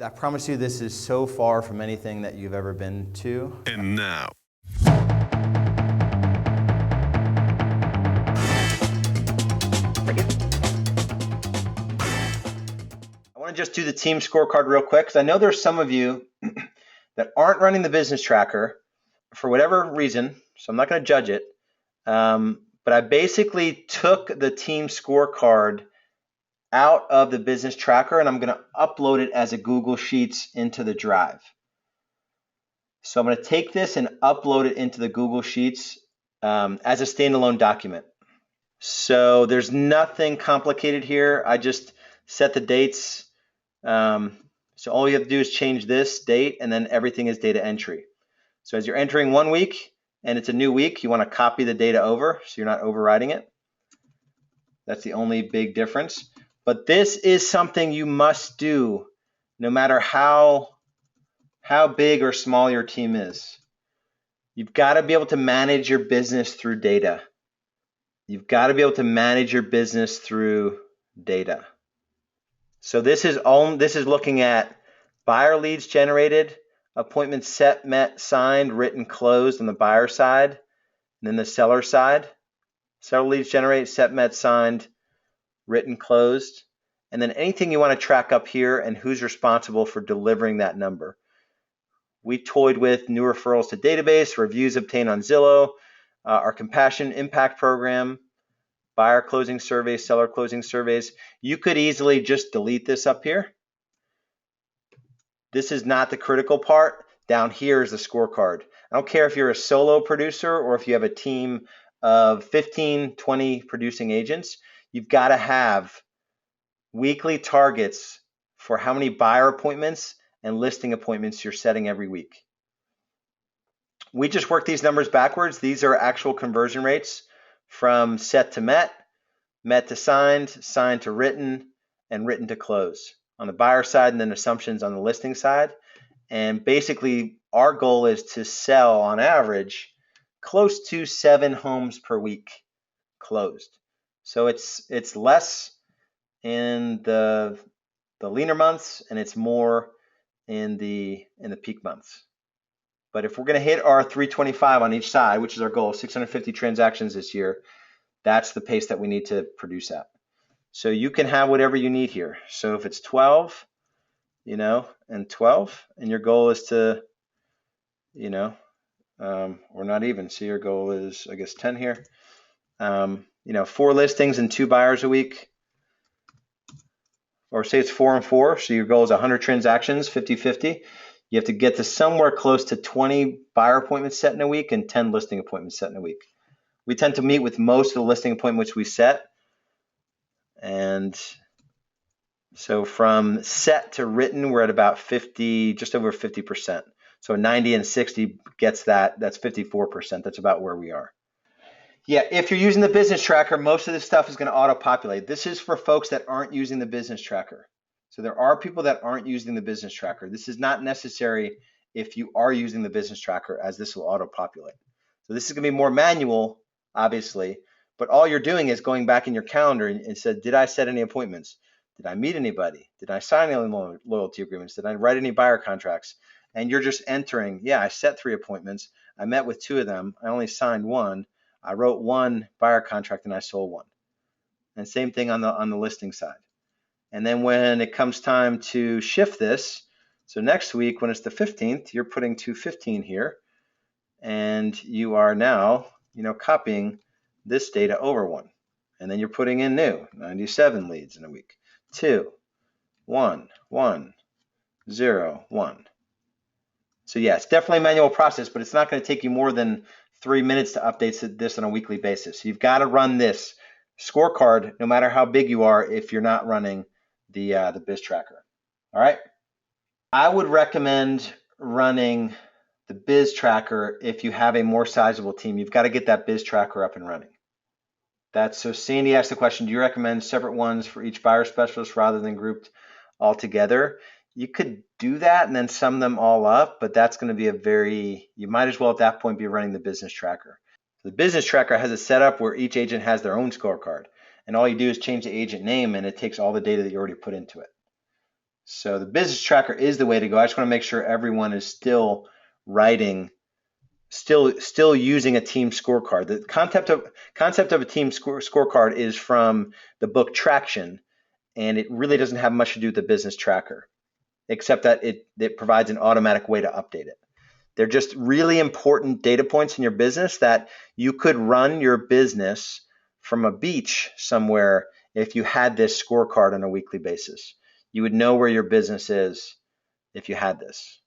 I promise you, this is so far from anything that you've ever been to. And now, I want to just do the team scorecard real quick because I know there's some of you that aren't running the business tracker for whatever reason, so I'm not going to judge it. But I basically took the team scorecard out of the business tracker and I'm going to upload it as a Google Sheets into the drive. So I'm going to take this and upload it into the Google Sheets as a standalone document. So there's nothing complicated here. I just set the dates. So all you have to do is change this date and then everything is data entry. So as you're entering 1 week and it's a new week, you want to copy the data over so you're not overriding it. That's the only big difference. But this is something you must do no matter how big or small your team is. You've got to be able to manage your business through data. You've got to be able to manage your business through data. So this is looking at buyer leads generated, appointments set, met, signed, written, closed on the buyer side, and then the seller side. Seller leads generated, set, met, signed, written, closed, and then anything you want to track up here and who's responsible for delivering that number. We toyed with new referrals to database, reviews obtained on Zillow, our Compassion Impact Program, buyer closing surveys, seller closing surveys. You could easily just delete this up here. This is not the critical part. Down here is the scorecard. I don't care if you're a solo producer or if you have a team of 15, 20 producing agents. You've got to have weekly targets for how many buyer appointments and listing appointments you're setting every week. We just work these numbers backwards. These are actual conversion rates from set to met, met to signed, signed to written, and written to close on the buyer side, and then assumptions on the listing side. And basically, our goal is to sell on average close to 7 homes per week closed. So it's less in the leaner months and it's more in the peak months. But if we're going to hit our 325 on each side, which is our goal, 650 transactions this year, that's the pace that we need to produce at. So you can have whatever you need here. So if it's 12, and 12, and your goal is to, or not even. So your goal is, I guess, 10 here. 4 listings and 2 buyers a week. Or say it's 4 and 4. So your goal is 100 transactions, 50-50. You have to get to somewhere close to 20 buyer appointments set in a week and 10 listing appointments set in a week. We tend to meet with most of the listing appointments we set. And so from set to written, we're at about 50, just over 50%. So 90 and 60 gets that. That's 54%. That's about where we are. Yeah, if you're using the business tracker, most of this stuff is going to auto-populate. This is for folks that aren't using the business tracker. So there are people that aren't using the business tracker. This is not necessary if you are using the business tracker, as this will auto-populate. So this is going to be more manual, obviously, but all you're doing is going back in your calendar and said, did I set any appointments? Did I meet anybody? Did I sign any loyalty agreements? Did I write any buyer contracts? And you're just entering, yeah, I set 3 appointments. I met with 2 of them. I only signed 1. I wrote 1 buyer contract and I sold 1. And same thing on the listing side. And then when it comes time to shift this, so next week when it's the 15th, you're putting 215 here, and you are now, copying this data over 1. And then you're putting in new 97 leads in a week. 2, 1, 1, 0, 1. So yeah, it's definitely a manual process, but it's not going to take you more than 3 minutes to update this on a weekly basis. You've got to run this scorecard no matter how big you are if you're not running the biz tracker. All right. I would recommend running the biz tracker if you have a more sizable team. You've got to get that biz tracker up and running. So Sandy asked the question, do you recommend separate ones for each buyer specialist rather than grouped all together? You could do that and then sum them all up, but that's going to be you might as well at that point be running the business tracker. The business tracker has a setup where each agent has their own scorecard, and all you do is change the agent name and it takes all the data that you already put into it. So the business tracker is the way to go. I just want to make sure everyone is still writing, still using a team scorecard. The concept of a team scorecard is from the book Traction, and it really doesn't have much to do with the business tracker, except that it provides an automatic way to update it. They're just really important data points in your business that you could run your business from a beach somewhere if you had this scorecard on a weekly basis. You would know where your business is if you had this.